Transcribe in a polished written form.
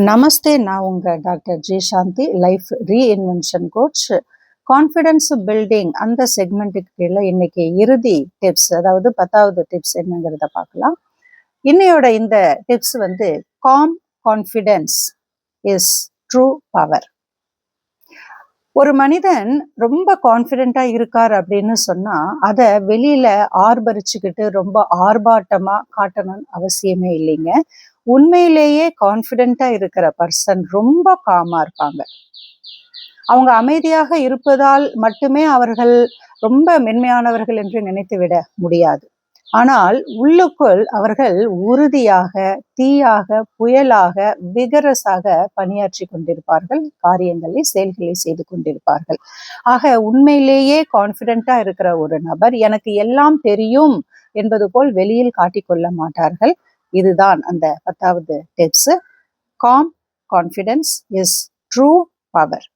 நமஸ்தே. நான் உங்க doctor G சாந்தி, life ரீஇன்வென்ஷன் coach. Confidence building அந்த செக்மெண்ட்டுக்கு கீழே இன்னைக்கு இறுதி டிப்ஸ், அதாவது 10வது டிப்ஸ் என்னங்கிறத பார்க்கலாம். இன்னையோட இந்த டிப்ஸ் வந்து com confidence is true power. ஒரு மனிதன் ரொம்ப கான்ஃபிடென்ட்டா இருக்கார் அப்படின்னு சொன்னா அதை வெளியில ஆர்ப்பரிச்சுக்கிட்டு ரொம்ப ஆர்ப்பாட்டமா காட்டணும்னு அவசியமே இல்லைங்க. உண்மையிலேயே கான்ஃபிடென்ட்டா இருக்கிற பர்சன் ரொம்ப காமா இருப்பாங்க. அவங்க அமைதியாக இருப்பதால் மட்டுமே அவர்கள் ரொம்ப மென்மையானவர்கள் என்று நினைத்துவிட முடியாது. ஆனால் உள்ளுக்குள் அவர்கள் உறுதியாக, தீயாக, புயலாக, விகரஸாக பணியாற்றி கொண்டிருப்பார்கள். காரியங்களை, செயல்களை செய்து கொண்டிருப்பார்கள். ஆக உண்மையிலேயே கான்ஃபிடென்ட்டா இருக்கிற ஒரு நபர் எனக்கு எல்லாம் தெரியும் என்பது போல் வெளியில் காட்டிக்கொள்ள மாட்டார்கள். இதுதான் அந்த 10வது tips. Calm confidence is true power.